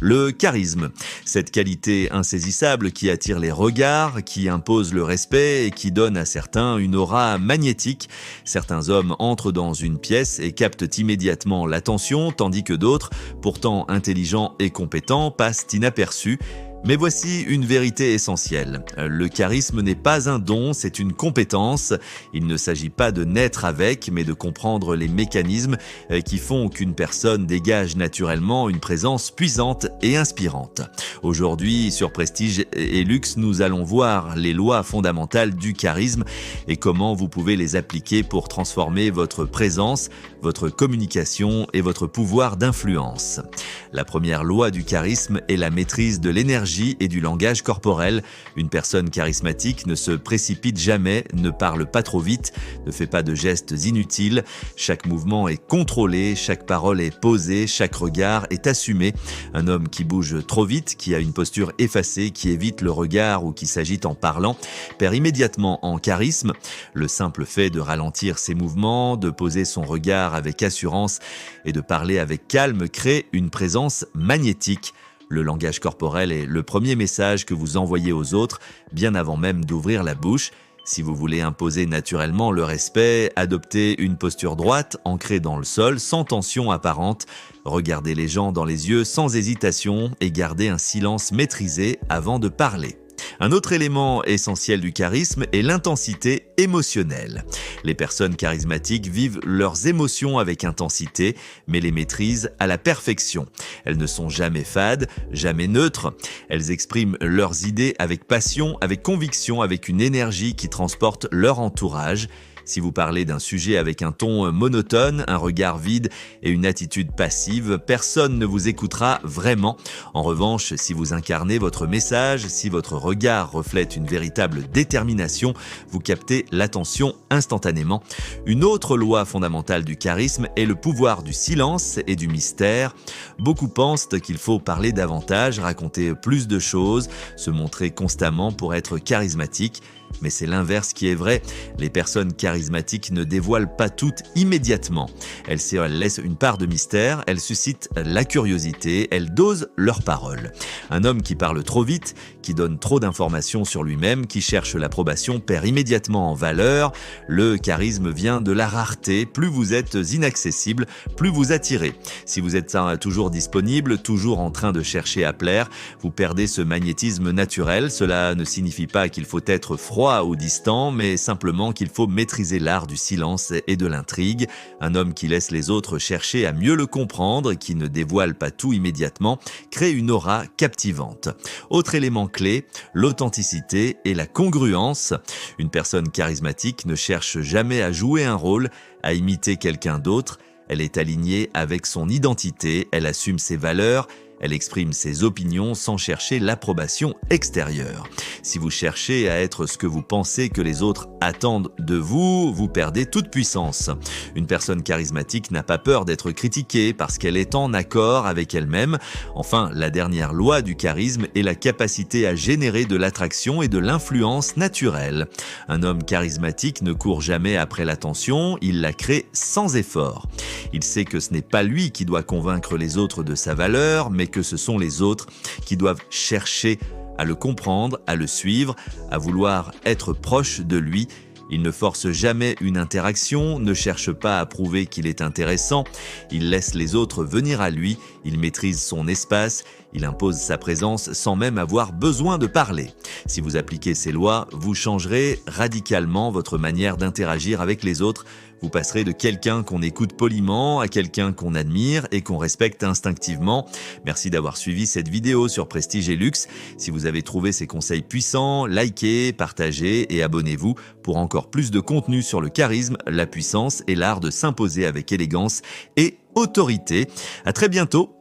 Le charisme, cette qualité insaisissable qui attire les regards, qui impose le respect et qui donne à certains une aura magnétique. Certains hommes entrent dans une pièce et captent immédiatement l'attention, tandis que d'autres, pourtant intelligents et compétents, passent inaperçus. Mais voici une vérité essentielle. Le charisme n'est pas un don, c'est une compétence. Il ne s'agit pas de naître avec, mais de comprendre les mécanismes qui font qu'une personne dégage naturellement une présence puissante et inspirante. Aujourd'hui, sur Prestige et Luxe, nous allons voir les lois fondamentales du charisme et comment vous pouvez les appliquer pour transformer votre présence, votre communication et votre pouvoir d'influence. La première loi du charisme est la maîtrise de l'énergie et du langage corporel. Une personne charismatique ne se précipite jamais, ne parle pas trop vite, ne fait pas de gestes inutiles. Chaque mouvement est contrôlé, chaque parole est posée, chaque regard est assumé. Un homme qui bouge trop vite, qui a une posture effacée, qui évite le regard ou qui s'agite en parlant, perd immédiatement en charisme. Le simple fait de ralentir ses mouvements, de poser son regard avec assurance et de parler avec calme crée une présence magnétique. Le langage corporel est le premier message que vous envoyez aux autres, bien avant même d'ouvrir la bouche. Si vous voulez imposer naturellement le respect, adoptez une posture droite, ancrée dans le sol, sans tension apparente. Regardez les gens dans les yeux sans hésitation et gardez un silence maîtrisé avant de parler. Un autre élément essentiel du charisme est l'intensité émotionnelle. Les personnes charismatiques vivent leurs émotions avec intensité, mais les maîtrisent à la perfection. Elles ne sont jamais fades, jamais neutres. Elles expriment leurs idées avec passion, avec conviction, avec une énergie qui transporte leur entourage. Si vous parlez d'un sujet avec un ton monotone, un regard vide et une attitude passive, personne ne vous écoutera vraiment. En revanche, si vous incarnez votre message, si votre regard reflète une véritable détermination, vous captez l'attention instantanément. Une autre loi fondamentale du charisme est le pouvoir du silence et du mystère. Beaucoup pensent qu'il faut parler davantage, raconter plus de choses, se montrer constamment pour être charismatique. Mais c'est l'inverse qui est vrai. Les personnes charismatiques ne dévoilent pas toutes immédiatement. Elles laissent une part de mystère, elles suscitent la curiosité, elles dosent leurs paroles. Un homme qui parle trop vite, qui donne trop d'informations sur lui-même, qui cherche l'approbation, perd immédiatement en valeur. Le charisme vient de la rareté. Plus vous êtes inaccessible, plus vous attirez. Si vous êtes toujours disponible, toujours en train de chercher à plaire, vous perdez ce magnétisme naturel. Cela ne signifie pas qu'il faut être froid ou distant, mais simplement qu'il faut maîtriser l'art du silence et de l'intrigue. Un homme qui laisse les autres chercher à mieux le comprendre, qui ne dévoile pas tout immédiatement, crée une aura captivante. Autre élément clé, l'authenticité et la congruence. Une personne charismatique ne cherche jamais à jouer un rôle, à imiter quelqu'un d'autre. Elle est alignée avec son identité, elle assume ses valeurs, elle exprime ses opinions sans chercher l'approbation extérieure. Si vous cherchez à être ce que vous pensez que les autres attendent de vous, vous perdez toute puissance. Une personne charismatique n'a pas peur d'être critiquée parce qu'elle est en accord avec elle-même. Enfin, la dernière loi du charisme est la capacité à générer de l'attraction et de l'influence naturelle. Un homme charismatique ne court jamais après l'attention, il la crée sans effort. Il sait que ce n'est pas lui qui doit convaincre les autres de sa valeur, mais que ce sont les autres qui doivent chercher à le comprendre, à le suivre, à vouloir être proche de lui. Il ne force jamais une interaction, ne cherche pas à prouver qu'il est intéressant, il laisse les autres venir à lui, il maîtrise son espace, il impose sa présence sans même avoir besoin de parler. Si vous appliquez ces lois, vous changerez radicalement votre manière d'interagir avec les autres. Vous passerez de quelqu'un qu'on écoute poliment à quelqu'un qu'on admire et qu'on respecte instinctivement. Merci d'avoir suivi cette vidéo sur Prestige et Luxe. Si vous avez trouvé ces conseils puissants, likez, partagez et abonnez-vous pour encore plus de contenu sur le charisme, la puissance et l'art de s'imposer avec élégance et autorité. À très bientôt